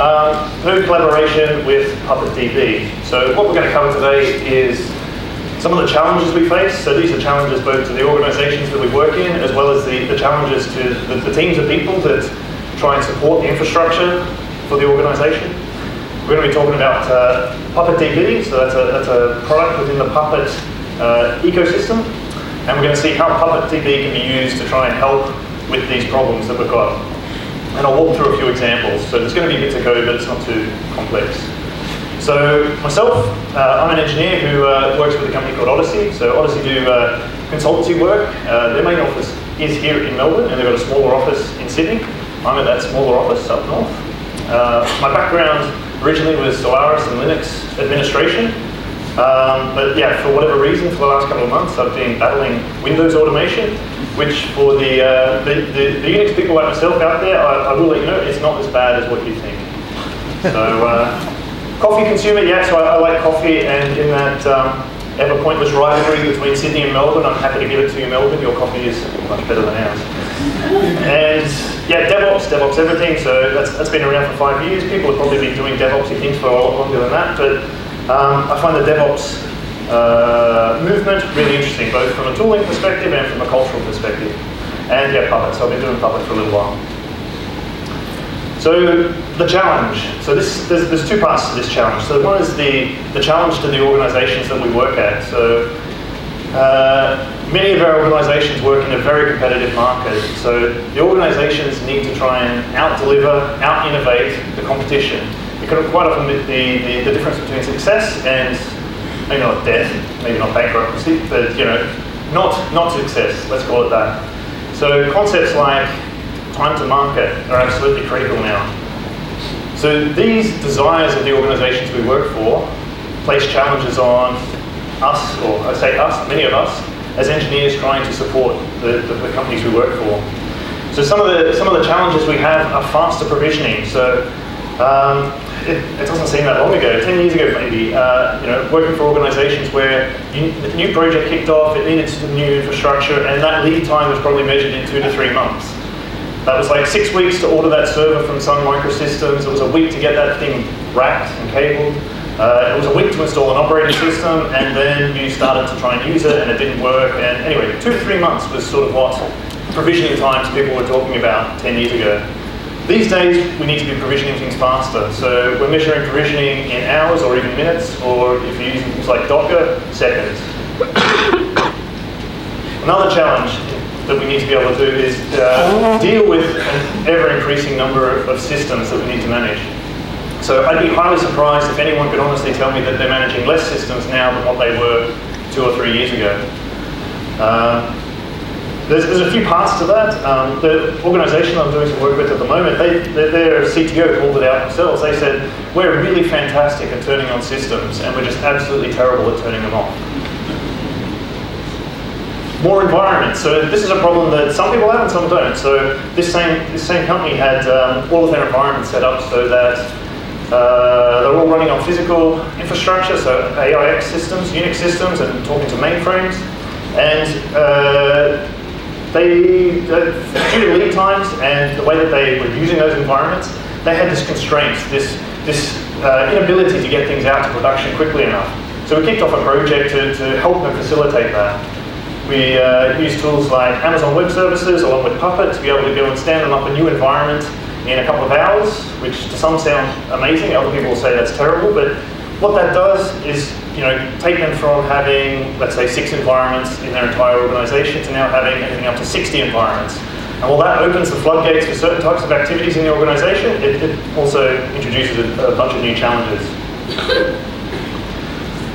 no collaboration with PuppetDB. So what we're going to cover today is some of the challenges we face. So these are challenges both to the organizations that we work in, as well as the challenges to the teams of people that try and support the infrastructure for the organization. We're going to be talking about PuppetDB, so that's a product within the Puppet ecosystem. And we're going to see how PuppetDB can be used to try and help with these problems that we've got. And I'll walk through a few examples. So there's going to be bits of code, but it's not too complex. So myself, I'm an engineer who works with a company called Odyssey. So Odyssey do consultancy work. Their main office is here in Melbourne, and they've got a smaller office in Sydney. I'm at that smaller office up north. My background originally was Solaris and Linux administration. But yeah, for whatever reason, for the last couple of months, I've been battling Windows automation, which for the Unix people like myself out there, I will let you know, it's not as bad as what you think. So, coffee consumer, yeah, so I like coffee, and in that ever pointless rivalry between Sydney and Melbourne, I'm happy to give it to you, Melbourne. Your coffee is much better than ours. And yeah, DevOps everything, so that's been around for 5 years. People have probably been doing DevOpsy things for a lot longer than that, but I find the DevOps movement really interesting, both from a tooling perspective and from a cultural perspective. And yeah, Puppet, so I've been doing Puppet for a little while. So the challenge, so there's two parts to this challenge. So one is the challenge to the organizations that we work at. So many of our organizations work in a very competitive market. So the organizations need to try and out-deliver, out-innovate the competition. Because quite often the difference between success and maybe not death, maybe not bankruptcy, but you know, not success, let's call it that. So concepts like time to market are absolutely critical now. So these desires of the organizations we work for place challenges on us, or I say us, many of us, as engineers trying to support the companies we work for. So some of the challenges we have are faster provisioning. So it doesn't seem that long ago, 10 years ago maybe, you know, working for organizations where the new project kicked off, it needed some new infrastructure, and that lead time was probably measured in 2 to 3 months. That was like 6 weeks to order that server from Sun Microsystems. It was a week to get that thing racked and cabled. It was a week to install an operating system, and then you started to try and use it, and it didn't work. And anyway, 2 to 3 months was sort of what provisioning times people were talking about 10 years ago. These days, we need to be provisioning things faster. So we're measuring provisioning in hours or even minutes, or if you're using things like Docker, seconds. Another challenge that we need to be able to do is deal with an ever-increasing number of systems that we need to manage. So I'd be highly surprised if anyone could honestly tell me that they're managing less systems now than what they were 2 or 3 years ago. There's a few parts to that. The organization I'm doing some work with at the moment, their CTO called it out themselves. They said, we're really fantastic at turning on systems, and we're just absolutely terrible at turning them off. More environments. So this is a problem that some people have and some don't. So this same company had all of their environments set up so that they're all running on physical infrastructure, so AIX systems, Unix systems, and talking to mainframes. And due to lead times and the way that they were using those environments, they had this constraint, this inability to get things out to production quickly enough. So we kicked off a project to help them facilitate that. We use tools like Amazon Web Services along with Puppet to be able to go and stand them up a new environment in a couple of hours, which to some sound amazing. Other people will say that's terrible, but what that does is, you know, take them from having, let's say, 6 environments in their entire organization to now having anything up to 60 environments. And while that opens the floodgates for certain types of activities in the organization, it also introduces a bunch of new challenges.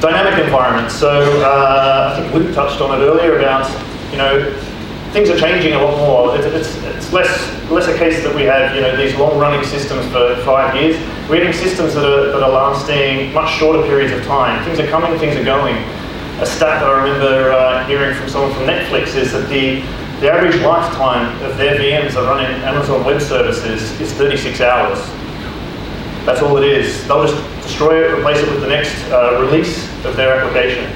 Dynamic environments. So I think Luke touched on it earlier about, you know, things are changing a lot more. It's less a case that we have, you know, these long-running systems for 5 years. We're getting systems that are lasting much shorter periods of time. Things are coming, things are going. A stat that I remember hearing from someone from Netflix is that the average lifetime of their VMs that run in Amazon Web Services is 36 hours. That's all it is. They'll just destroy it, replace it with the next release of their application.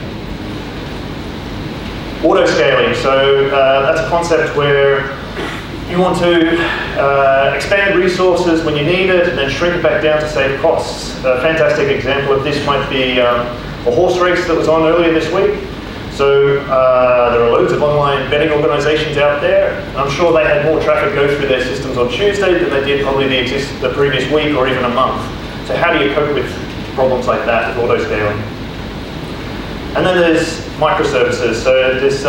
Auto-scaling, so that's a concept where You want to expand resources when you need it and then shrink it back down to save costs. A fantastic example of this might be a horse race that was on earlier this week. So there are loads of online betting organizations out there. And I'm sure they had more traffic go through their systems on Tuesday than they did probably the previous week or even a month. So how do you cope with problems like that with auto-scaling? And then there's microservices. So this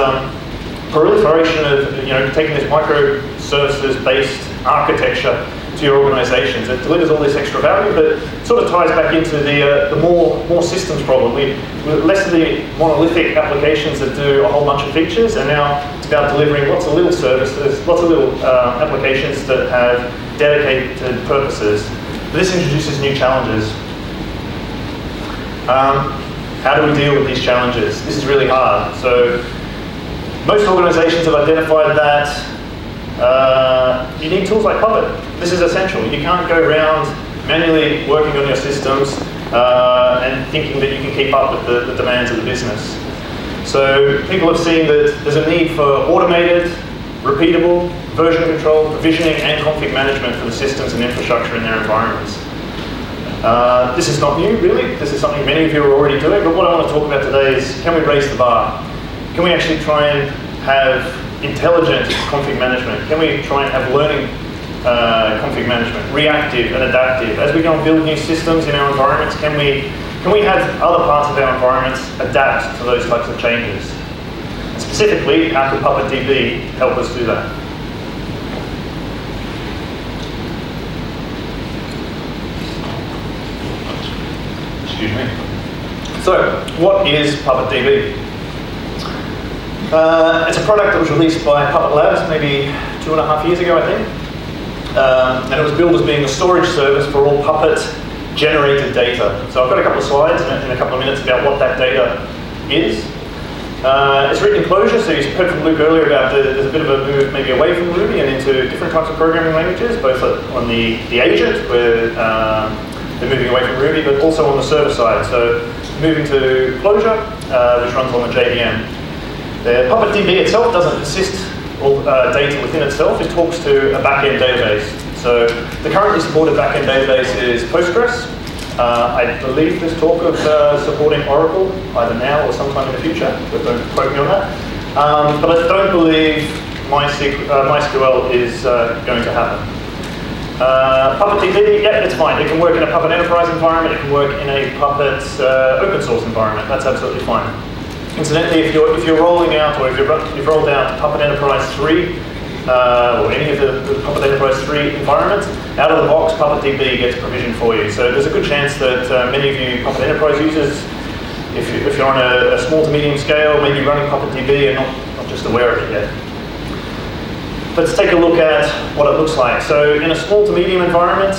proliferation of taking this microservices-based architecture to your organizations. It delivers all this extra value, but it sort of ties back into the more systems problem. Less of the monolithic applications that do a whole bunch of features, and now it's about delivering lots of little services, lots of little applications that have dedicated purposes. But this introduces new challenges. How do we deal with these challenges? This is really hard. So most organizations have identified that you need tools like Puppet. This is essential. You can't go around manually working on your systems and thinking that you can keep up with the demands of the business. So people have seen that there's a need for automated, repeatable, version control, provisioning, and config management for the systems and infrastructure in their environments. This is not new, really. This is something many of you are already doing, but what I want to talk about today is, can we raise the bar? Can we actually try and have intelligent config management? Can we try and have learning config management, reactive and adaptive? As we go and build new systems in our environments, can we have other parts of our environments adapt to those types of changes? And specifically, how can PuppetDB help us do that? Excuse me. So, what is PuppetDB? It's a product that was released by Puppet Labs maybe 2.5 years ago, I think. And it was billed as being a storage service for all Puppet-generated data. So I've got a couple of slides in a couple of minutes about what that data is. It's written in Clojure, so you heard from Luke earlier about there's a bit of a move maybe away from Ruby and into different types of programming languages, both on the agent, where they're moving away from Ruby, but also on the server side. So moving to Clojure, which runs on the JVM. The PuppetDB itself doesn't persist all data within itself. It talks to a backend database. So the currently supported backend database is Postgres. I believe there's talk of supporting Oracle either now or sometime in the future, but don't quote me on that. But I don't believe MySQL is going to happen. PuppetDB, yeah, it's fine. It can work in a Puppet Enterprise environment. It can work in a Puppet open source environment. That's absolutely fine. Incidentally, if you're rolling out, or if you've rolled out Puppet Enterprise 3, or any of the Puppet Enterprise 3 environments, out of the box, PuppetDB gets provisioned for you. So there's a good chance that many of you Puppet Enterprise users, if you're on a small to medium scale, maybe running PuppetDB and not just aware of it yet. Let's take a look at what it looks like. So in a small to medium environment,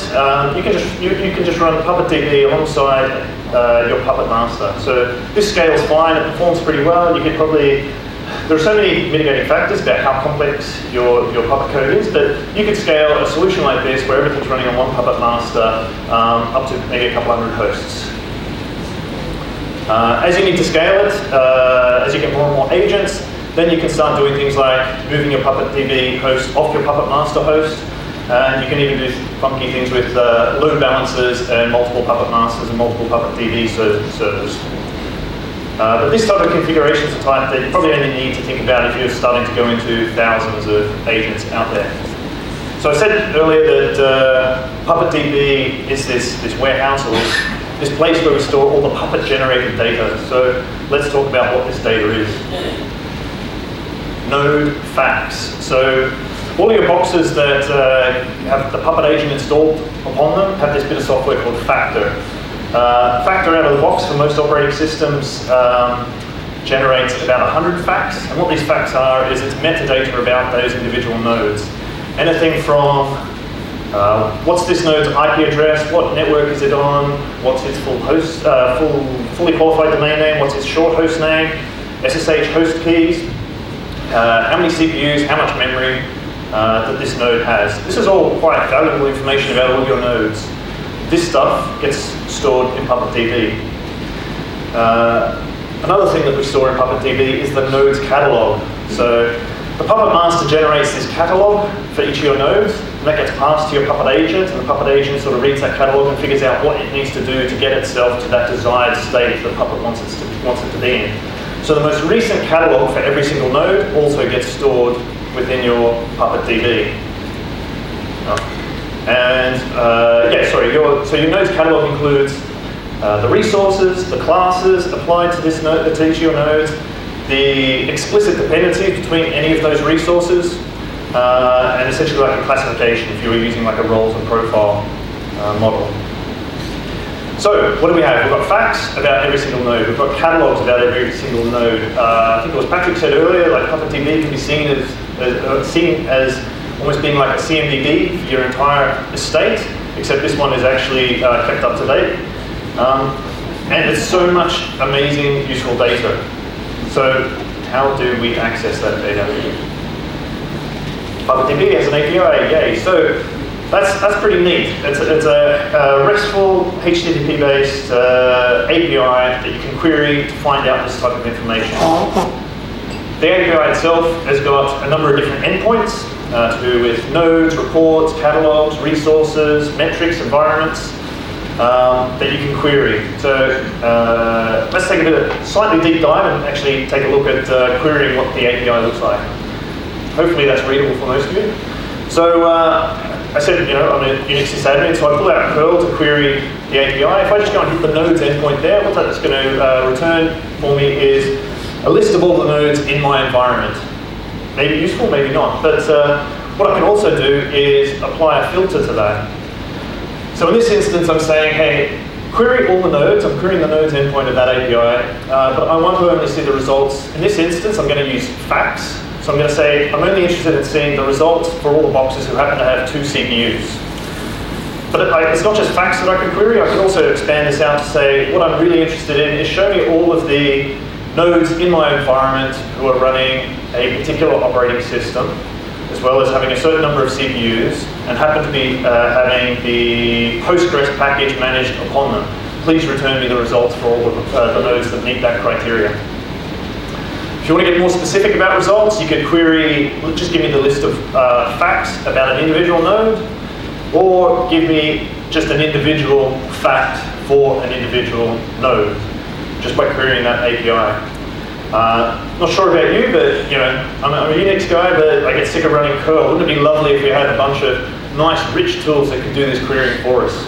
you can just run PuppetDB alongside your Puppet master. So this scales fine, it performs pretty well. You could probably, there are so many mitigating factors about how complex your Puppet code is, but you could scale a solution like this where everything's running on one Puppet master up to maybe a couple hundred hosts. As you need to scale it, as you get more and more agents, then you can start doing things like moving your PuppetDB host off your Puppet master host. And you can even do funky things with load balancers and multiple Puppet masters and multiple PuppetDB servers. But this type of configuration is a type that you probably only need to think about if you're starting to go into thousands of agents out there. So I said earlier that PuppetDB is this warehouse, or this place where we store all the Puppet-generated data. So let's talk about what this data is. Node facts. So all your boxes that have the Puppet agent installed upon them have this bit of software called Factor. Factor out of the box for most operating systems generates about 100 facts. And what these facts are is it's metadata about those individual nodes. Anything from what's this node's IP address, what network is it on, what's its full host, fully qualified domain name, what's its short host name, SSH host keys, how many CPUs, how much memory that this node has. This is all quite valuable information about all your nodes. This stuff gets stored in PuppetDB. Another thing that we store in PuppetDB is the nodes catalog. So The Puppet master generates this catalog for each of your nodes, and that gets passed to your Puppet agent, and the Puppet agent sort of reads that catalog and figures out what it needs to do to get itself to that desired state the Puppet wants it to be in. So the most recent catalog for every single node also gets stored within your PuppetDB. So your nodes catalog includes the resources, the classes applied to this node, to each of your nodes, the explicit dependencies between any of those resources, and essentially like a classification if you were using like a roles and profile model. So what do we have? We've got facts about every single node. We've got catalogs about every single node. I think it was Patrick said earlier, like PuppetDB can be seen as almost being like a CMDB for your entire estate, except this one is actually kept up to date. And there's so much amazing, useful data. So how do we access that data? PuppetDB has an API, yay. So that's pretty neat. It's a RESTful, HTTP-based API that you can query to find out this type of information. The API itself has got a number of different endpoints to do with nodes, reports, catalogs, resources, metrics, environments that you can query. So let's take a slightly deep dive and actually take a look at querying what the API looks like. Hopefully that's readable for most of you. So I said, I'm a Unix sysadmin, so I pull out curl to query the API. If I just go and hit the nodes endpoint there, what that's going to return for me is a list of all the nodes in my environment. Maybe useful, maybe not. But what I can also do is apply a filter to that. So in this instance, I'm saying, hey, query all the nodes. I'm querying the nodes endpoint of that API, but I want to only see the results. In this instance, I'm going to use facts. So I'm going to say, I'm only interested in seeing the results for all the boxes who happen to have 2 CPUs. But it's not just facts that I can query. I can also expand this out to say, what I'm really interested in is show me all of the nodes in my environment who are running a particular operating system, as well as having a certain number of CPUs, and happen to be having the Postgres package managed upon them. Please return me the results for all of the nodes that meet that criteria. If you want to get more specific about results, you could query, just give me the list of facts about an individual node, or give me just an individual fact for an individual node, just by querying that API. Not sure about you, but I'm a Unix guy, but I get sick of running curl. Wouldn't it be lovely if we had a bunch of nice, rich tools that could do this querying for us?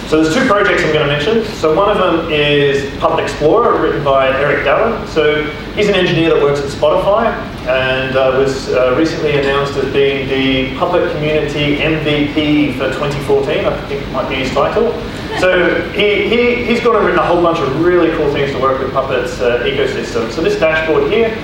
So there's 2 projects I'm going to mention. So one of them is Puppet Explorer, written by Eric Dallin. So he's an engineer that works at Spotify, and was recently announced as being the Puppet Community MVP for 2014. I think might be his title. So he's gone and written a whole bunch of really cool things to work with Puppet's ecosystem. So this dashboard here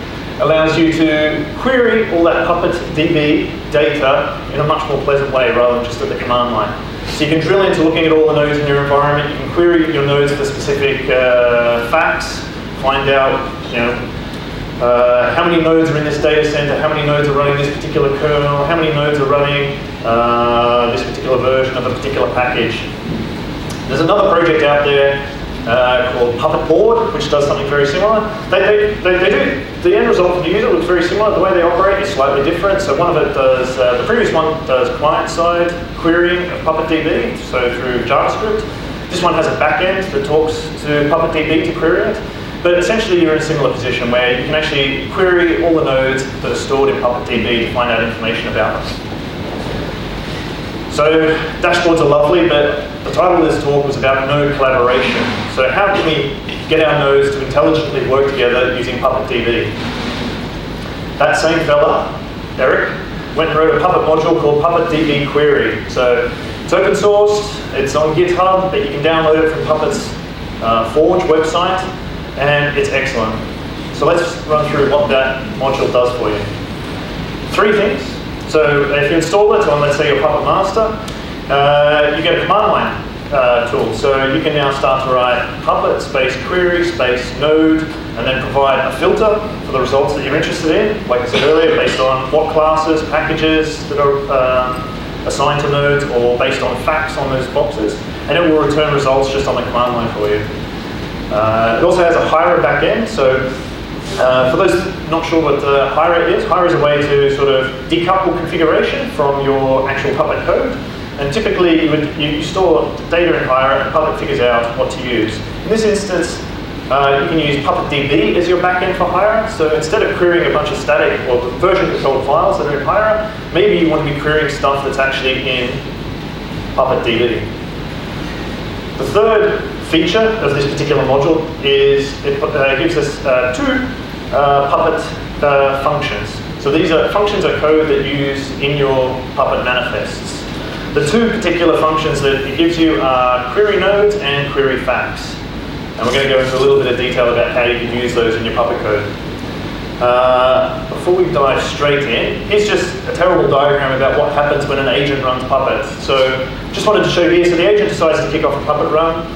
allows you to query all that PuppetDB data in a much more pleasant way rather than just at the command line. So you can drill into looking at all the nodes in your environment. You can query your nodes for specific facts, find out how many nodes are in this data center, how many nodes are running this particular kernel, how many nodes are running this particular version of a particular package. There's another project out there called Puppetboard, which does something very similar. They do, the end result for the user looks very similar. The way they operate is slightly different. So one of it does, the previous one does client-side querying of PuppetDB, so through JavaScript. This one has a backend that talks to PuppetDB to query it. But essentially you're in a similar position where you can actually query all the nodes that are stored in PuppetDB to find out information about them. So dashboards are lovely, but the title of this talk was about node collaboration. So how can we get our nodes to intelligently work together using PuppetDB? That same fella, Eric, went and wrote a Puppet module called PuppetDbquery. So it's open source, it's on GitHub, but you can download it from Puppet's Forge website, and it's excellent. So let's run through what that module does for you. 3 things. So if you install it on, let's say, your Puppet master, you get a command line tool. So you can now start to write Puppet space query space node, and then provide a filter for the results that you're interested in, like I said earlier, based on what classes, packages that are assigned to nodes, or based on facts on those boxes, and it will return results just on the command line for you. It also has a hierarchy backend, so For those not sure what Hira is a way to sort of decouple configuration from your actual Puppet code. And typically you store data in Hira and Puppet figures out what to use. In this instance, you can use PuppetDB as your backend for Hira. So instead of querying a bunch of static or version controlled files that are in Hira, maybe you want to be querying stuff that's actually in PuppetDB. The third feature of this particular module is it gives us two Puppet functions. So these are functions of code that you use in your Puppet manifests. The two particular functions that it gives you are query nodes and query facts. And we're going to go into a little bit of detail about how you can use those in your Puppet code. Before we dive straight in, here's just a terrible diagram about what happens when an agent runs Puppet. So just wanted to show you here, so the agent decides to kick off a Puppet run.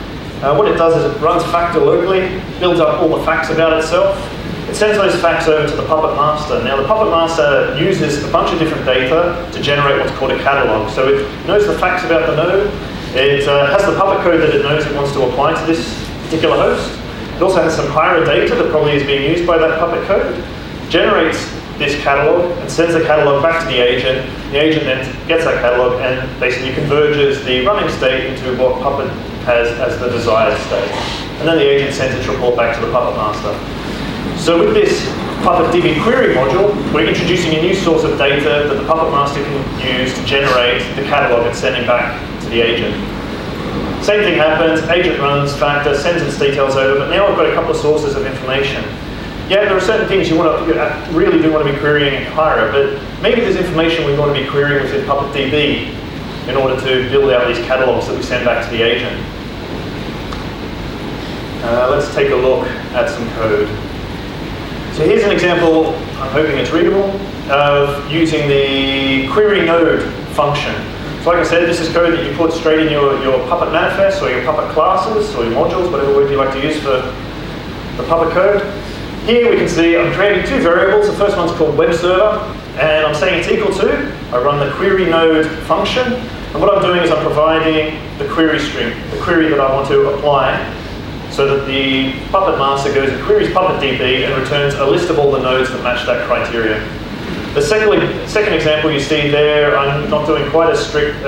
What it does is it runs factor locally, builds up all the facts about itself. It sends those facts over to the Puppet master. Now the Puppet master uses a bunch of different data to generate what's called a catalog. So it knows the facts about the node. It has the Puppet code that it knows it wants to apply to this particular host. It also has some Hira data that probably is being used by that Puppet code, generates this catalog and sends the catalog back to the agent. The agent then gets that catalog and basically converges the running state into what Puppet has as the desired state. And then the agent sends its report back to the Puppet master. So with this PuppetDB query module, we're introducing a new source of data that the Puppet master can use to generate the catalog and sending back to the agent. Same thing happens, agent runs factor, sends its details over, but now I've got a couple of sources of information. Yeah, there are certain things you really do want to be querying in Hira, but maybe there's information we want to be querying within PuppetDB in order to build out these catalogs that we send back to the agent. Let's take a look at some code. So here's an example, I'm hoping it's readable, of using the query node function. So like I said, this is code that you put straight in your Puppet manifest or your Puppet classes or your modules, whatever word you like to use for the Puppet code. Here we can see I'm creating two variables. The first one's called web server, and I'm saying it's equal to, I run the query node function, and what I'm doing is I'm providing the query string, the query that I want to apply, so that the Puppet master goes and queries PuppetDB and returns a list of all the nodes that match that criteria. The second example you see there, I'm not doing quite a strict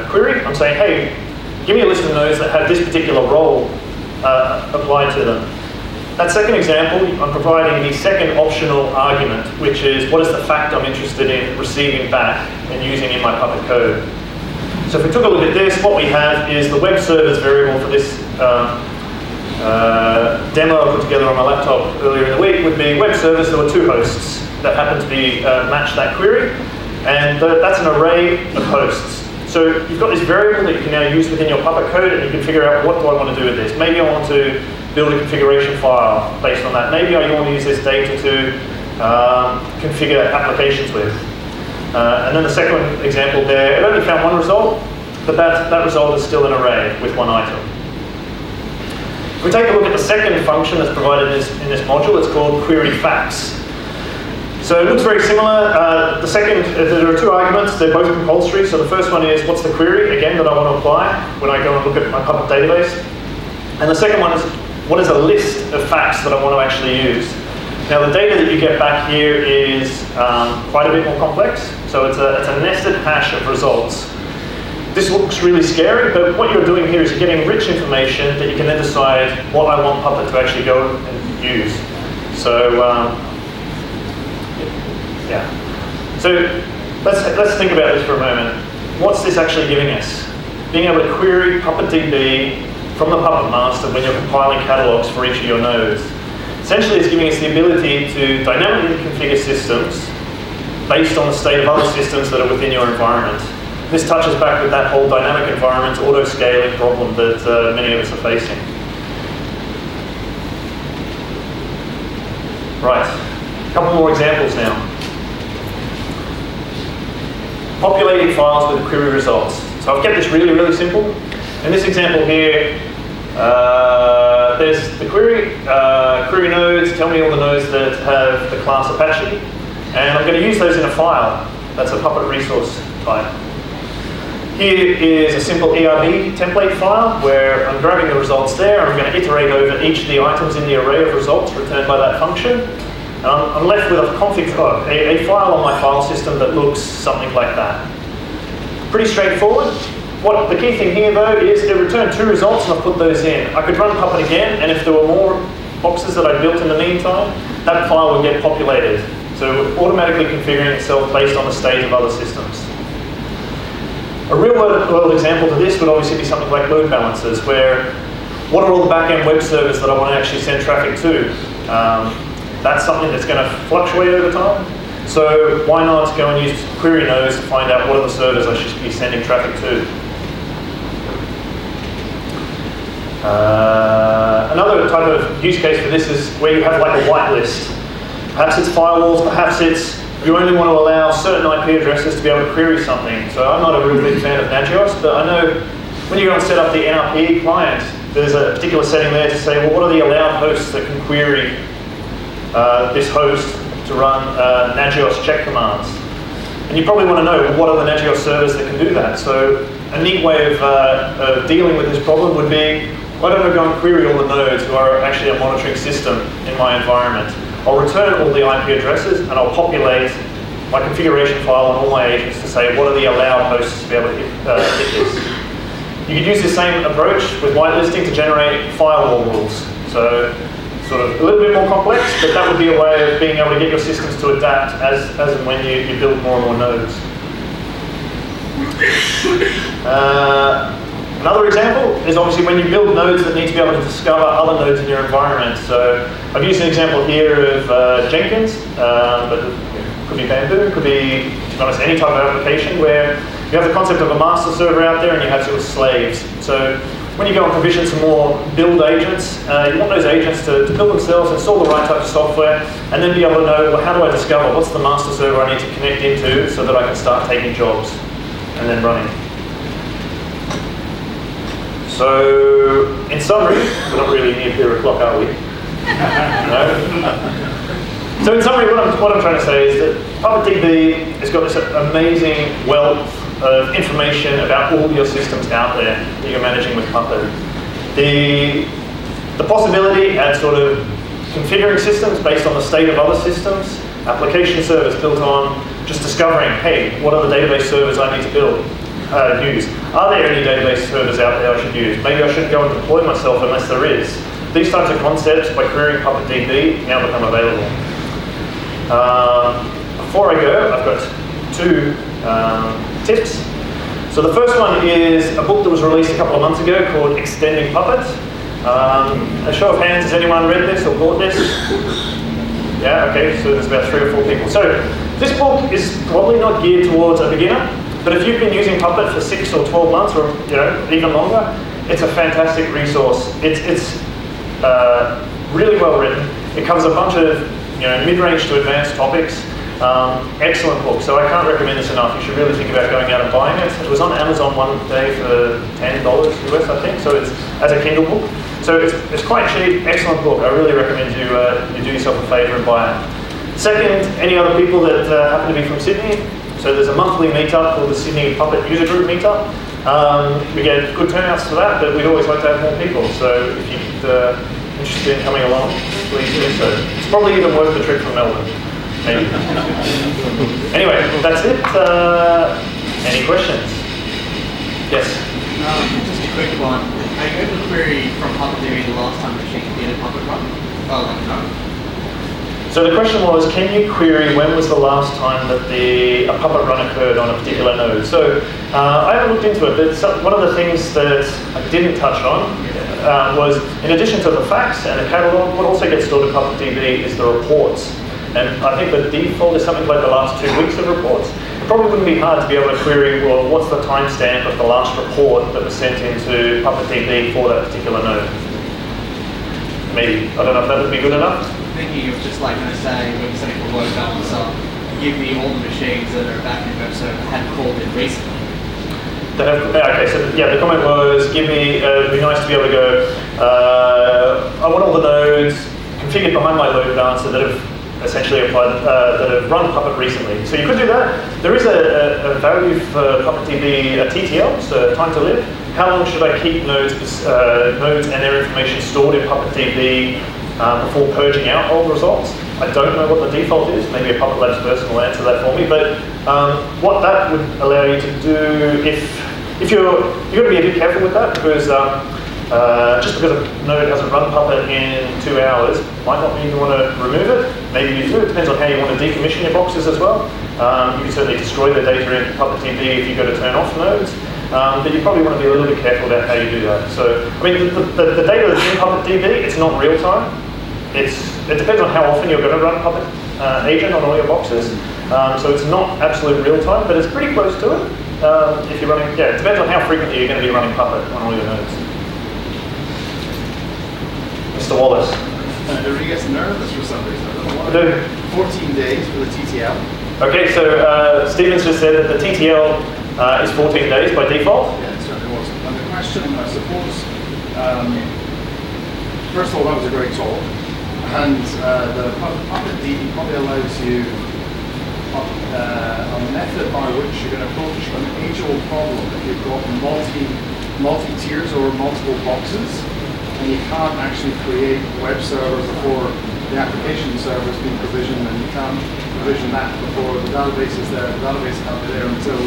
query. I'm saying, hey, give me a list of nodes that have this particular role applied to them. That second example, I'm providing the second optional argument, which is what is the fact I'm interested in receiving back and using in my Puppet code. So if we took a look at this, what we have is the web servers variable for this demo I put together on my laptop earlier in the week would be web servers. There were two hosts that happen to be match that query, and that's an array of hosts. So you've got this variable that you can now use within your Puppet code, and you can figure out what do I want to do with this. Maybe I want to build a configuration file based on that. Maybe I want to use this data to configure applications with. And then the second example there, it only found one result, but that result is still an array with one item. If we take a look at the second function that's provided in this module, it's called query facts. So it looks very similar. There are two arguments, they're both compulsory. So the first one is what's the query, again, that I want to apply when I go and look at my Puppet database. And the second one is what is a list of facts that I want to actually use. Now the data that you get back here is quite a bit more complex. So it's a nested hash of results. This looks really scary, but what you're doing here is you're getting rich information that you can then decide what I want Puppet to actually go and use. So yeah. So let's think about this for a moment. What's this actually giving us? Being able to query PuppetDB from the Puppet master when you're compiling catalogs for each of your nodes. Essentially, it's giving us the ability to dynamically configure systems based on the state of other systems that are within your environment. This touches back with that whole dynamic environment auto-scaling problem that many of us are facing. Right, a couple more examples now. Populating files with query results. So I've kept this really, really simple. In this example here, there's the query nodes, tell me all the nodes that have the class Apache, and I'm going to use those in a file. That's a Puppet resource type. Here is a simple ERB template file where I'm grabbing the results there. I'm going to iterate over each of the items in the array of results returned by that function. And I'm left with a file on my file system that looks something like that. Pretty straightforward. The key thing here though is it returned 2 results and I've put those in. I could run Puppet again, and if there were more boxes that I built in the meantime, that file would get populated. So automatically configuring itself based on the state of other systems. A real-world example to this would obviously be something like load balancers, where what are all the back-end web servers that I want to actually send traffic to? That's something that's going to fluctuate over time. So why not go and use query nodes to find out what are the servers I should be sending traffic to? Another type of use case for this is where you have like a whitelist. Perhaps it's firewalls, perhaps it's you only want to allow certain IP addresses to be able to query something. So I'm not a real big fan of Nagios, but I know when you go and set up the NRP client, there's a particular setting there to say, well, what are the allowed hosts that can query this host to run Nagios check commands? And you probably want to know, well, what are the Nagios servers that can do that? So a neat way of dealing with this problem would be, why don't I go and query all the nodes who are actually a monitoring system in my environment? I'll return all the IP addresses and I'll populate my configuration file on all my agents to say what are the allowed hosts to be able to hit this. You could use the same approach with whitelisting to generate firewall rules. So sort of a little bit more complex, but that would be a way of being able to get your systems to adapt as and when you build more and more nodes. Another example is obviously when you build nodes that need to be able to discover other nodes in your environment. So I've used an example here of Jenkins, but it could be Bamboo, it could be, to be honest, any type of application where you have the concept of a master server out there and you have sort of slaves. So when you go and provision some more build agents, you want those agents to build themselves, install the right type of software, and then be able to know, well, how do I discover what's the master server I need to connect into so that I can start taking jobs and then running. So, in summary, we're not really near 0 o'clock, are we? No? So in summary, what I'm trying to say is that PuppetDB has got this amazing wealth of information about all your systems out there that you're managing with Puppet. The possibility at sort of configuring systems based on the state of other systems, application servers built on just discovering, hey, what are the database servers I need to use? Are there any database servers out there I should use? Maybe I shouldn't go and deploy myself unless there is. These types of concepts, by querying PuppetDB, now become available. Before I go, I've got 2 tips. So the first one is a book that was released a couple of months ago called Extending Puppet. A show of hands, has anyone read this or bought this? Yeah, okay, so there's about 3 or 4 people. So this book is probably not geared towards a beginner, but if you've been using Puppet for 6 or 12 months or even longer, it's a fantastic resource. It's really well written. It covers a bunch of mid-range to advanced topics. Excellent book. So I can't recommend this enough. You should really think about going out and buying it. It was on Amazon one day for $10 US, I think. So it's as a Kindle book. So it's quite cheap. Excellent book. I really recommend you do yourself a favour and buy it. Second, any other people that happen to be from Sydney? So there's a monthly meetup called the Sydney Puppet User Group Meetup. We get good turnouts for that, but we'd always like to have more people. So if you're interested in coming along, please do so. It's probably even worth the trip from Melbourne, maybe. Anyway, that's it. Any questions? Yes? Just a quick one. Are you able to query from PuppetDB the last time the machine did a Puppet run? Oh, no. So the question was, can you query when was the last time that a Puppet run occurred on a particular node? So I haven't looked into it, but one of the things that I didn't touch on was, in addition to the facts and the catalog, what also gets stored in PuppetDB is the reports. And I think the default is something like the last 2 weeks of reports. It probably wouldn't be hard to be able to query, well, what's the timestamp of the last report that was sent into PuppetDB for that particular node? Maybe. I don't know if that would be good enough. Thinking of just like, say, when you're setting a load balancer, give me all the machines that are back in web server had called in recently. Okay, so yeah, the comment was, it'd be nice to be able to go, I want all the nodes configured behind my load balancer that have essentially applied, that have run Puppet recently. So you could do that. There is a value for PuppetDB, a TTL, so time to live. How long should I keep nodes and their information stored in PuppetDB before purging out old results? I don't know what the default is. Maybe a Puppet Labs person will answer that for me. But what that would allow you to do, if you've got to be a bit careful with that, because just because a node hasn't run Puppet in 2 hours might not mean you want to remove it. Maybe you do. It depends on how you want to decommission your boxes as well. You can certainly destroy the data in PuppetDB if you go to turn off nodes. But you probably want to be a little bit careful about how you do that. So, I mean, the data that's in PuppetDB, it's not real time. It depends on how often you're going to run Puppet agent on all your boxes. So it's not absolute real time, but it's pretty close to it. If you're running, yeah, it depends on how frequently you're going to be running Puppet on all your nodes. Mr. Wallace. Everybody gets nervous for some reason. I don't know why. 14 days for the TTL. Okay, so Stephen's just said that the TTL is 14 days by default. Yeah, it certainly was. And the question, I suppose, first of all, that was a great talk. And the PuppetDB probably allows you a method by which you can approach an age-old problem if you've got multi-tiers or multiple boxes, and you can't actually create web servers before the application server has been provisioned, and you can't provision that before the database is there. The database can't be there until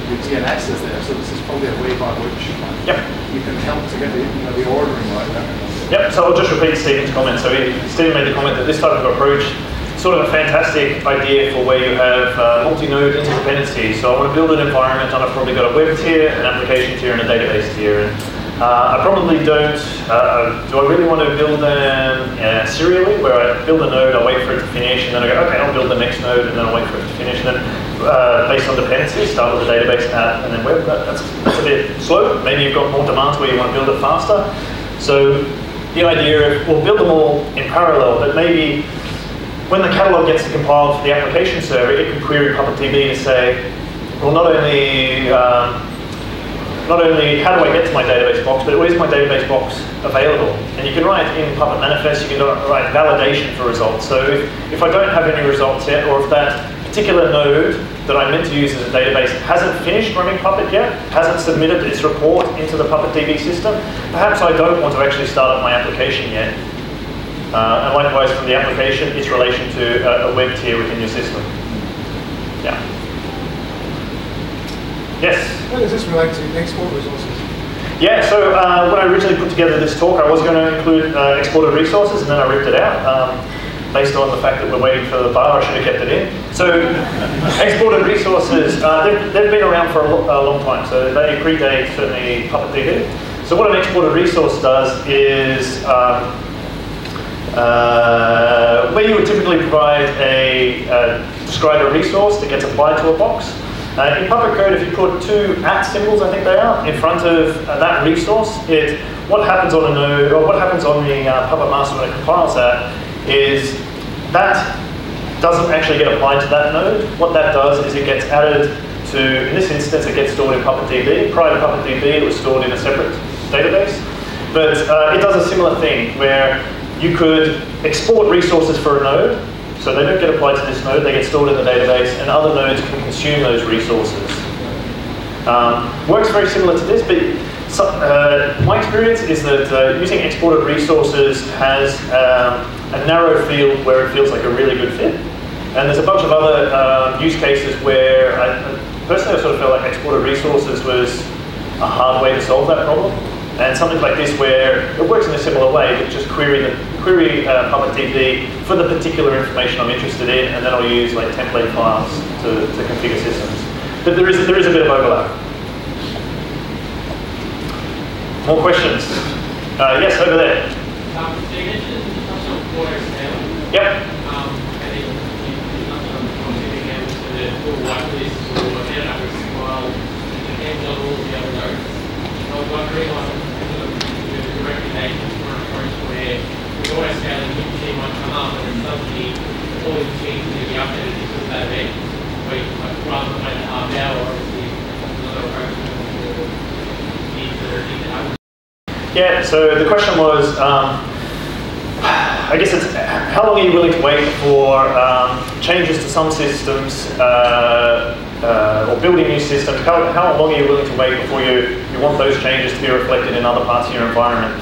your DNS is there. So this is probably a way by which you can help to get the ordering right there. Yep, so I'll just repeat Stephen's comment. So Stephen made the comment that this type of approach is sort of a fantastic idea for where you have multi-node interdependencies. So I want to build an environment, and I've probably got a web tier, an application tier, and a database tier. And I probably don't, do I really want to build them serially, where I build a node, I wait for it to finish, and then I go, okay, I'll build the next node, and then I'll wait for it to finish, and then based on dependencies, start with the database app, and then web. That's a bit slow. Maybe you've got more demands where you want to build it faster. So the idea of, we'll build them all in parallel, but maybe when the catalog gets compiled for the application server, it can query PuppetDB to say, well, not only how do I get to my database box, but where's my database box available? And you can write in Puppet manifest, you can write validation for results. So if I don't have any results yet, or if that particular node that I meant to use as a database hasn't finished running Puppet yet, hasn't submitted its report into the PuppetDB system, perhaps I don't want to actually start up my application yet. And likewise from the application, its relation to a web tier within your system. Yeah. Yes? How does this relate to export resources? Yeah, so when I originally put together this talk, I was going to include exported resources, and then I ripped it out. Based on the fact that we're waiting for the bar, I should have kept it in. So exported resources, they've been around for a long time, so they predate certainly PuppetDB. So what an exported resource does is, where you would typically provide describe a resource that gets applied to a box. In Puppet code, if you put 2 @ symbols, I think they are, in front of that resource, what happens on a node, or what happens on the Puppet master when it compiles that, is that doesn't actually get applied to that node. What that does is it gets added to, in this instance, it gets stored in PuppetDB. Prior to PuppetDB, it was stored in a separate database. But it does a similar thing where you could export resources for a node, so they don't get applied to this node, they get stored in the database, and other nodes can consume those resources. Works very similar to this, but my experience is that using exported resources has a narrow field where it feels like a really good fit. And there's a bunch of other use cases where personally I sort of felt like exported resources was a hard way to solve that problem. And something like this where it works in a similar way, but just query PuppetDB for the particular information I'm interested in, and then I'll use like template files to configure systems. But there is a bit of overlap. More questions? Yes, over there. So you mentioned touched on order scale. Yep. And then you touched on getting able to do whitelist or database while it depends on all the other nodes. I was wondering on the recommendations for an approach where the order scale and each machine might come up and then suddenly all the machines need to be updated because of that event. Where you rather than wait a half hour, obviously another approach for needs that are needed to happen. Yeah, so the question was, I guess it's how long are you willing to wait for changes to some systems or building new systems? How long are you willing to wait before you want those changes to be reflected in other parts of your environment?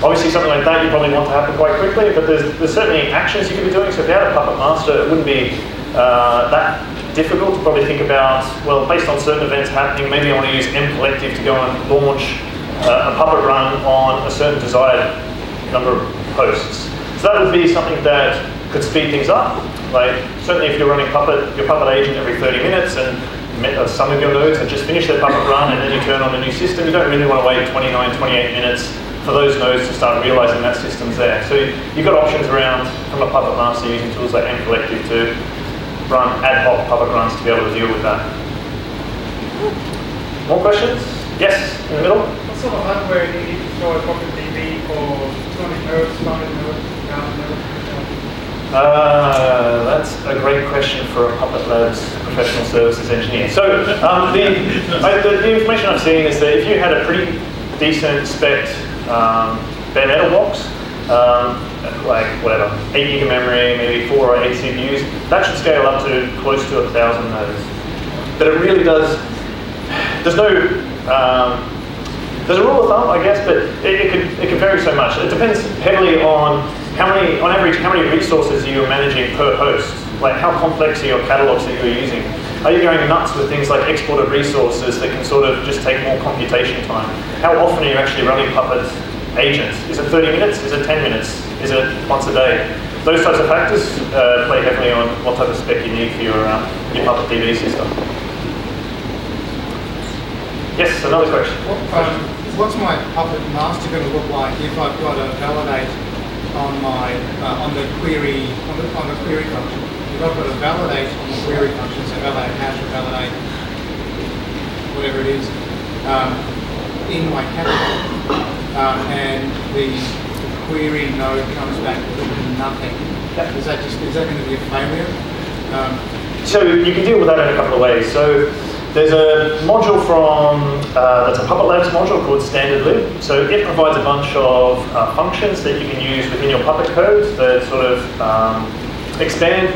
Obviously something like that you probably want to happen quite quickly, but there's certainly actions you could be doing. So if you had a Puppet Master, it wouldn't be that difficult to probably think about, well, based on certain events happening, maybe I want to use mcollective to go and launch a Puppet run on a certain desired number of hosts. So that would be something that could speed things up. Like certainly if you're running your Puppet agent every 30 minutes and some of your nodes have just finished their Puppet run and then you turn on a new system, you don't really want to wait 29, 28 minutes for those nodes to start realizing that system's there. So you've got options around from a Puppet Master using tools like mcollective to run ad hoc Puppet runs to be able to deal with that. More questions? Yes, in the middle? What sort of hardware do you need to store a PuppetDB for 20 nodes, 100 nodes, 1,000 nodes? That's a great question for a Puppet Labs professional services engineer. So the information I've seen is that if you had a pretty decent spec bare metal box, like whatever, 8 gig of memory, maybe 4 or 8 CPUs, that should scale up to close to 1,000 nodes. But it really does, there's a rule of thumb, I guess, but it can vary so much. It depends heavily on on average, how many resources you're managing per host. Like how complex are your catalogs that you're using? Are you going nuts with things like exported resources that can sort of just take more computation time? How often are you actually running Puppet agents? Is it 30 minutes? Is it 10 minutes? Is it once a day? Those types of factors play heavily on what type of spec you need for your PuppetDB system. Yes, another question. What's my Puppet Master going to look like if I've got to validate on my on the query function? If I've got to validate on the query function, so validate hash or validate whatever it is in my catalog, and the query node comes back with nothing. Is that going to be a failure? So you can deal with that in a couple of ways. So there's a module that's a Puppet Labs module called standard lib. So it provides a bunch of functions that you can use within your Puppet code that sort of expand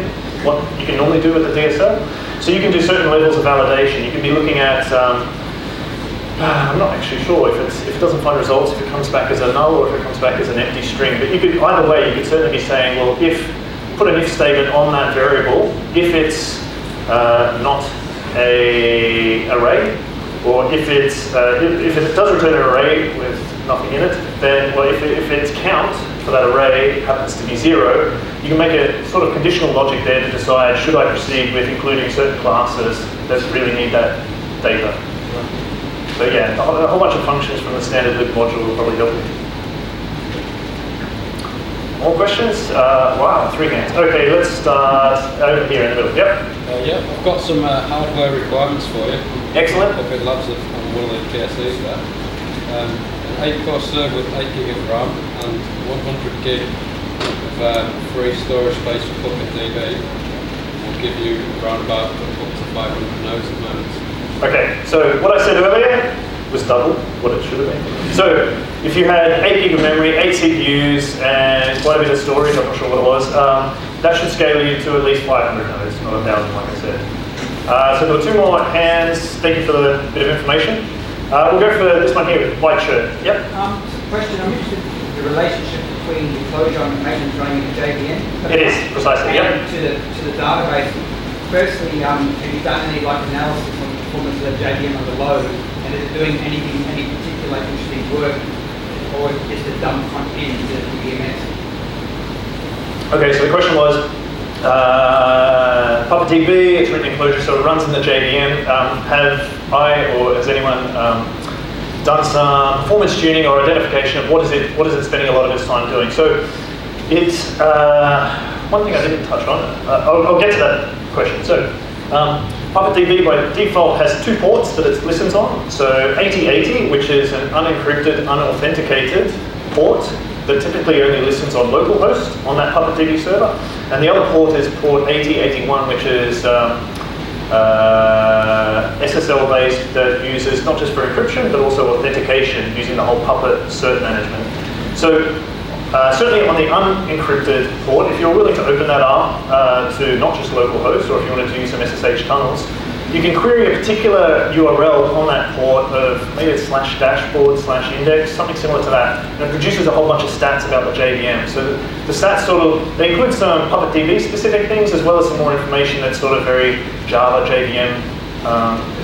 what you can normally do with the DSL. So you can do certain levels of validation. You can be looking at, I'm not actually sure if it doesn't find results, if it comes back as a null or if it comes back as an empty string. But you could, either way, you could certainly be saying, well, put an if statement on that variable, if it's not a array, or if it does return an array with nothing in it, then well, if its count for that array happens to be 0, you can make a sort of conditional logic there to decide, should I proceed with including certain classes that really need that data. So yeah, a whole bunch of functions from the standard lib module will probably help you. More questions? Wow, 3 hands. Okay, let's start over here in the middle. Yep. Yeah, I've got some hardware requirements for you. Excellent. Puppet Labs on one of the KSEs there. An 8-core server with 8 gig of RAM and 100 gig of free storage space for PuppetDB will give you around about up to 500 nodes at the moment. Okay, so what I said earlier was double what it should have been. So if you had 8 gig of memory, 8 CPUs, and quite a bit of storage, I'm not sure what it was, that should scale you to at least 500 nodes, not 1,000 like I said. So there were 2 more hands. Thank you for the bit of information. We'll go for this one here, white shirt. Yep. Question, I'm interested in the relationship between the closure on agents running in JVM. It is, precisely, and yep. to the database. Firstly, have you done any analysis on the performance of the JVM on the load, and is it doing any particular interesting work, or is it just a dumb front end to the VMS? Okay, so the question was, PuppetDB, it's written in Clojure, so it runs in the JVM. Have I, or has anyone done some performance tuning or identification of what is it spending a lot of its time doing? So it's one thing I didn't touch on. I'll get to that question. So PuppetDB by default has 2 ports that it listens on. So 8080, which is an unencrypted, unauthenticated port that typically only listens on localhost on that PuppetDB server. And the other port is port 8081, which is SSL based, that uses not just for encryption, but also authentication using the whole Puppet cert management. So certainly on the unencrypted port, if you're willing to open that up to not just localhost, or if you wanted to use some SSH tunnels, you can query a particular URL on that port of maybe it's /dashboard/index, something similar to that, and it produces a whole bunch of stats about the JVM. So the stats they include some PuppetDB specific things as well as some more information that's sort of very Java JVM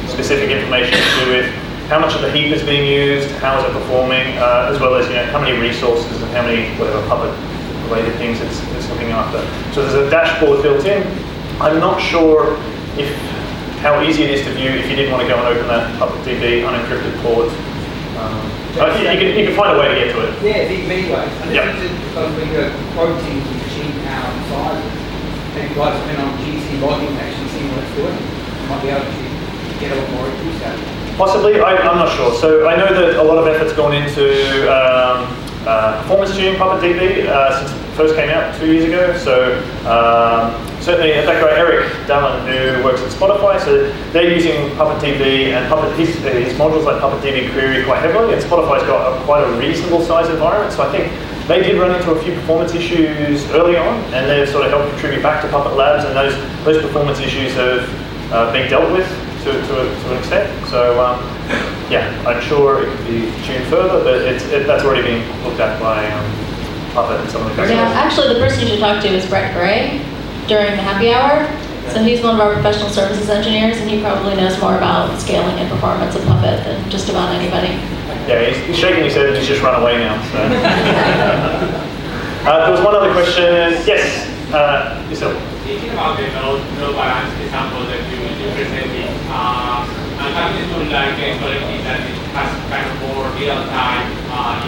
specific information to do with how much of the heap is being used, how is it performing, as well as how many resources and how many whatever Puppet related things it's looking after. So there's a dashboard built in. I'm not sure how easy it is to view if you didn't want to go and open that PuppetDB unencrypted port. You can find a way to get to it. Yeah, there's many ways. And yep. because when you're quoting machine power and sizes, and you guys depend on GC logging to actually see what it's doing, you might be able to get a lot more use out of it. Possibly, I'm not sure. So I know that a lot of effort's gone into performance tuning PuppetDB since it first came out 2 years ago. So certainly, in fact, Eric Dallin, who works at Spotify, so they're using PuppetDB and his modules like PuppetDbQuery quite heavily, and Spotify's got quite a reasonable size environment. So I think they did run into a few performance issues early on, and they've sort of helped contribute back to Puppet Labs, and those performance issues have been dealt with to an extent. So yeah, I'm sure it could be tuned further, but that's already been looked at by Puppet and some of the customers. Yeah, actually the person you should talk to is Brett Gray during the happy hour. So he's one of our professional services engineers, and he probably knows more about scaling and performance of Puppet than just about anybody. Yeah, he's shaking his head and he's just run away now. So. There was one other question. Yes, yourself. Thinking about the no balance example that you presented, I'm having to like a collective that it has kind of more real-time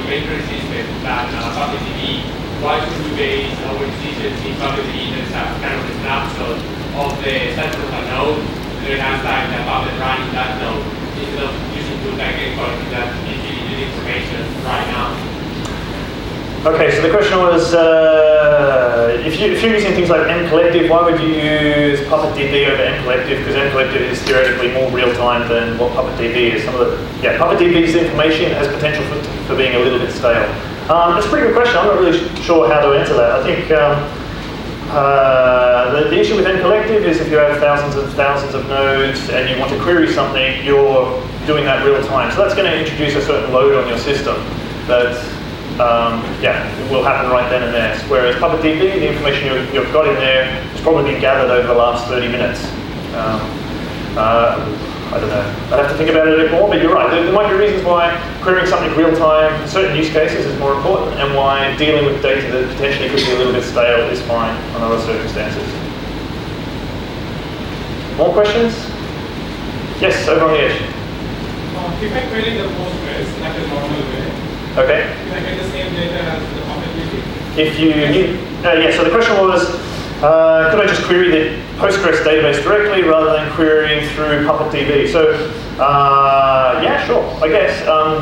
inventory system than PuppetDB. Why should we base our decisions in PuppetDB that's kind of a snapshot of the central node, and then has like the Puppet running that node, instead of using tools like a collective that is giving you the information right now? Okay, so the question was, if you're using things like mcollective, why would you use PuppetDB over mcollective? Because mcollective is theoretically more real-time than what PuppetDB is. PuppetDB's information has potential for being a little bit stale. That's a pretty good question. I'm not really sure how to answer that. I think the issue with mcollective is if you have thousands and thousands of nodes and you want to query something, you're doing that real-time. So that's going to introduce a certain load on your system that it will happen right then and there. Whereas PuppetDB, the information you've got in there has probably been gathered over the last 30 minutes. I don't know. I'd have to think about it a bit more, but you're right. There might be reasons why querying something real-time in certain use cases is more important, and why dealing with data that potentially could be a little bit stale is fine on other circumstances. More questions? Yes, over on the edge. If I query the Postgres like a normal way, okay. can I get the same data as the PuppetDB? If you need, so the question was, could I just query the Postgres database directly rather than querying through PuppetDB? So, yeah, sure, I guess,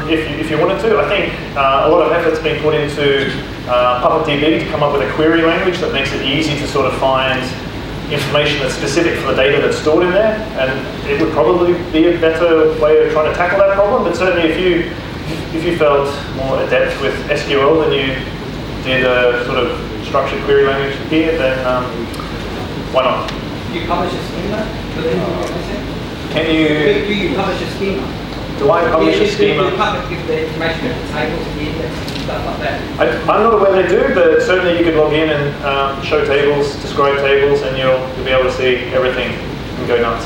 if you wanted to. I think a lot of effort's been put into PuppetDB to come up with a query language that makes it easy to sort of find information that's specific for the data that's stored in there, and it would probably be a better way of trying to tackle that problem. But certainly if you felt more adept with SQL than you did a sort of structured query language here, then why not? Do you publish a schema? Can you? Do you publish a schema? Do I publish a schema? Give the information of the tables and the indexes and stuff like that. I'm not aware they do, but certainly you could log in and show tables, describe tables, and you'll be able to see everything and go nuts.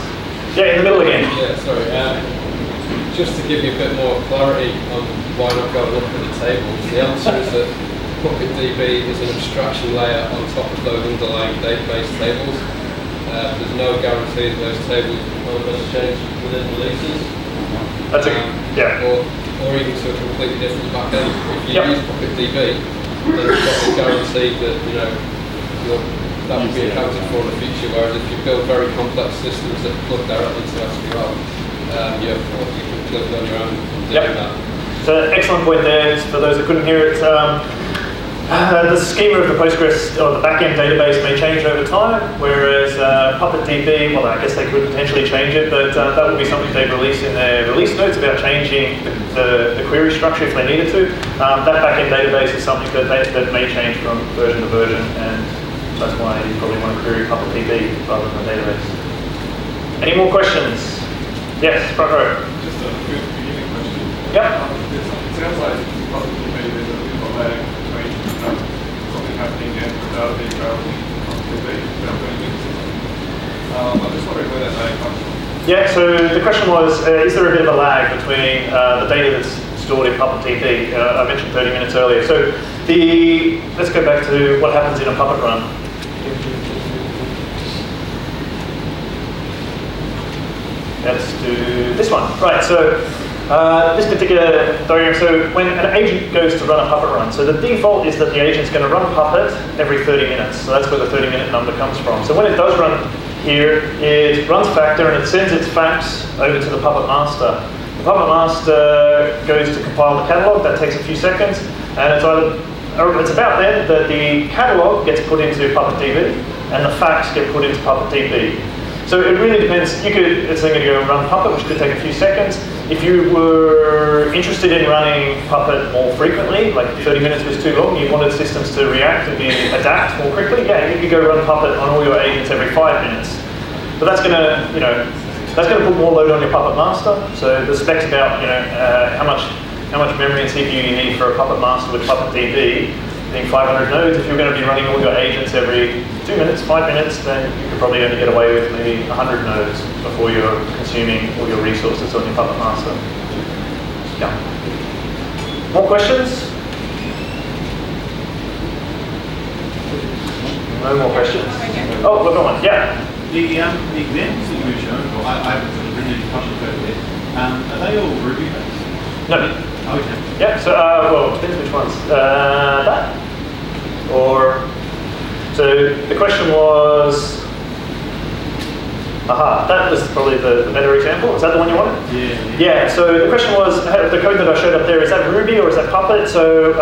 Yeah, in the middle again. Yeah, sorry. Just to give you a bit more clarity on why not go and look at the tables, the answer is that PuppetDB is an abstraction layer on top of those underlying database tables. There's no guarantee that those tables aren't going to change within releases. That's or even to a completely different backend. If you use PuppetDB, then you've got a guarantee that that will be accounted for in the future. Whereas if you build very complex systems that plug directly to SQL, you can plug it on your own and do that. So excellent point there. For those that couldn't hear it, The schema of the Postgres or the backend database may change over time, whereas PuppetDB, well, I guess they could potentially change it, but that would be something they'd release in their release notes about changing the query structure if they needed to. That backend database is something that may change from version to version, and that's why you probably want to query PuppetDB rather than the database. Any more questions? Yes, front row. Just a good beginning question. Yep. It sounds like PuppetDB there's a bit of a lag between something happening and the data being traveling on PuppetDB without doing anything. I'm just wondering where that lag comes from. Yeah, so the question was, is there a bit of a lag between the data that's stored in PuppetDB? I mentioned 30 minutes earlier. So let's go back to what happens in a Puppet run. Let's do this one. Right, so this particular diagram, so when an agent goes to run a Puppet run, so the default is that the agent's going to run Puppet every 30 minutes. So that's where the 30-minute number comes from. So when it does run here, it runs factor and it sends its facts over to the Puppet master. The Puppet master goes to compile the catalog. That takes a few seconds, and it's about then that the catalog gets put into PuppetDB and the facts get put into PuppetDB. So it really depends. It's then going to go and run Puppet, which could take a few seconds. If you were interested in running Puppet more frequently, like 30 minutes was too long, you wanted systems to react and adapt more quickly, yeah, you could go run Puppet on all your agents every 5 minutes. But that's going to, that's going to put more load on your Puppet master. So the specs about, how much memory and CPU you need for a Puppet master with PuppetDB, being 500 nodes. If you're going to be running all your agents every 2 minutes, 5 minutes, then you could probably only get away with maybe 100 nodes before you're consuming all your resources on your Puppet master. Yeah. More questions? No more questions? Oh, look on one. Yeah. The examples that you were showing, well, I haven't written any Puppet code there. Are they all Ruby based? No. Okay. Yeah, so, well, depends which ones. That? Or, so the question was, that was probably the better example. Is that the one you wanted? Yeah. Yeah, so the question was, the code that I showed up there, is that Ruby or is that Puppet? So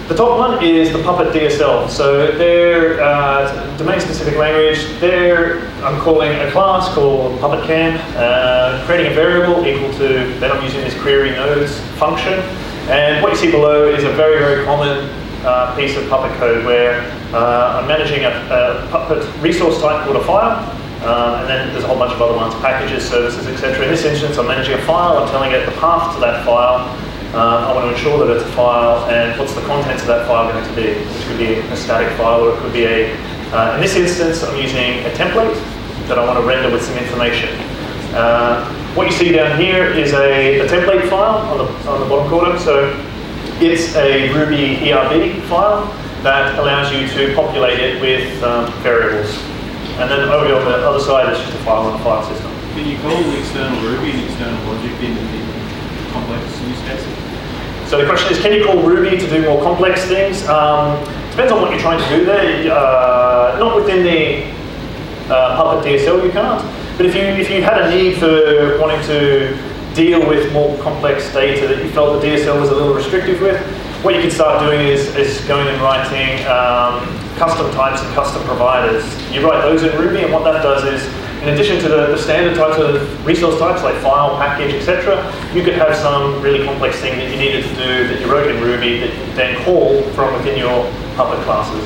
the top one is the Puppet DSL. So they're domain-specific language. I'm calling a class called PuppetCam, creating a variable equal to, then I'm using this query nodes function. And what you see below is a very, very common piece of Puppet code where I'm managing a Puppet resource type called a file. And then there's a whole bunch of other ones, packages, services, etc. In this instance, I'm managing a file. I'm telling it the path to that file. I want to ensure that it's a file, and what's the contents of that file going to be, which could be a static file, or it could be in this instance, I'm using a template that I want to render with some information. What you see down here is a template file on the bottom corner. So it's a Ruby ERB file that allows you to populate it with variables. And then over on the other side, it's just a file on a file system. Can you call external Ruby and external logic in complex use cases? So the question is, can you call Ruby to do more complex things? Depends on what you're trying to do there. Not within the Puppet DSL, you can't. But if you had a need for wanting to deal with more complex data that you felt the DSL was a little restrictive with, what you can start doing is going and writing custom types and custom providers. You write those in Ruby, and what that does is, in addition to the standard types of resource types like file, package, etc., you could have some really complex thing that you needed to do that you wrote in Ruby that you then call from within your Puppet classes.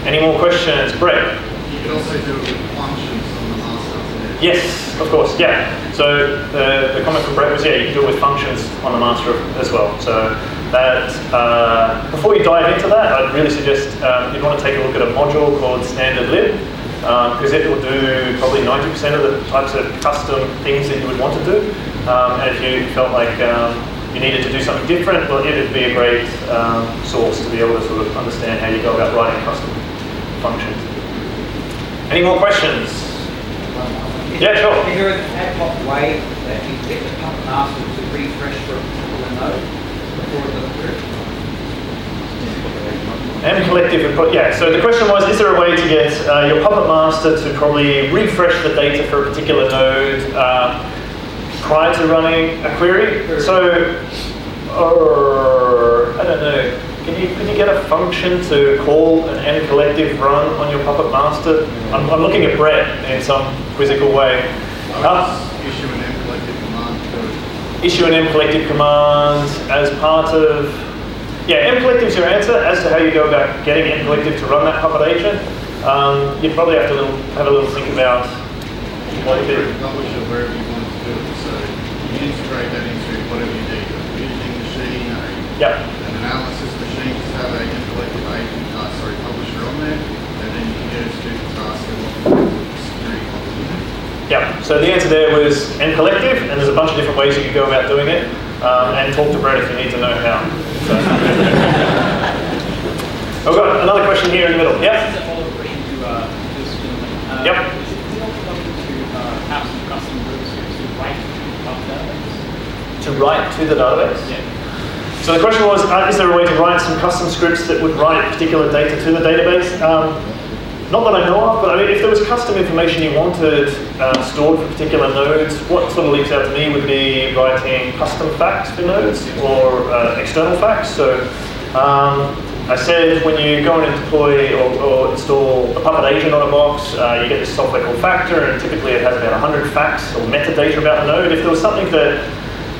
Any more questions? Brett? You could also do it with functions on the master. Yes, of course, yeah. So the comment from Brett was, yeah, you can do it with functions on the master as well. So that, before you dive into that, I'd really suggest you'd want to take a look at a module called standard lib, because it will do probably 90% of the types of custom things that you would want to do. And if you felt like you needed to do something different, well, it would be a great source to be able to sort of understand how you go about writing custom functions. Any more questions? Yeah, sure. Is there an ad hoc way that you get the Puppet master to refresh for a particular node before it does through? And collective input, yeah. So the question was, is there a way to get your Puppet master to probably refresh the data for a particular node prior to running a query? So or, I don't know, could you get a function to call an end collective run on your Puppet master? I'm looking at Brett in some quizzical way. Issue an end collective command to Issue an end collective command as part of, yeah, end collective is your answer. As to how you go about getting end collective to run that Puppet agent, you'd probably have to have a little think about what you do. publish it wherever you want to do it. So you integrate that into whatever you need. A computing machine, Yep. an analysis machine, just have a end collective agent, publisher on there, and then you can get it to do the task and what security policy. Yeah, so the answer there was end collective, and there's a bunch of different ways you can go about doing it, and talk to Brett if you need to know how. So. I've got another question here in the middle. Yep. This is a follow-up question to this gentleman. Yep. Is it also possible to have some custom rules to write to the database? To write to the database? Yeah. So the question was, is there a way to write some custom scripts that would write particular data to the database? Not that I know of, but I mean, if there was custom information you wanted stored for particular nodes, what sort of leaps out to me would be writing custom facts for nodes or external facts. So I said when you go and deploy or install a Puppet agent on a box, you get this software called Factor, and typically it has about 100 facts or metadata about the node. If there was something that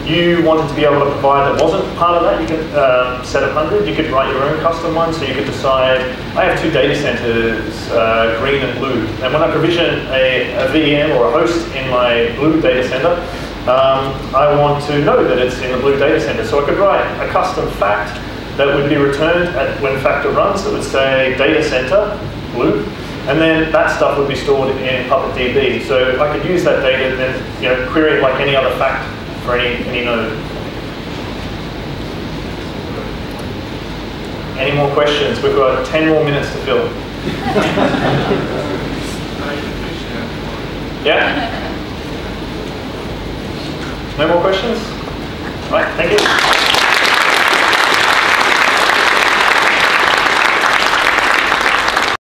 you wanted to be able to provide that wasn't part of that, you could set 100. You could write your own custom one, so you could decide, I have two data centers, green and blue. And when I provision a VM or a host in my blue data center, I want to know that it's in the blue data center. So I could write a custom fact that would be returned when Factor runs that would say data center, blue. And then that stuff would be stored in PuppetDB. So I could use that data and then query it like any other fact for any node. Any more questions? We've got 10 more minutes to fill. Yeah? No more questions? Right, thank you.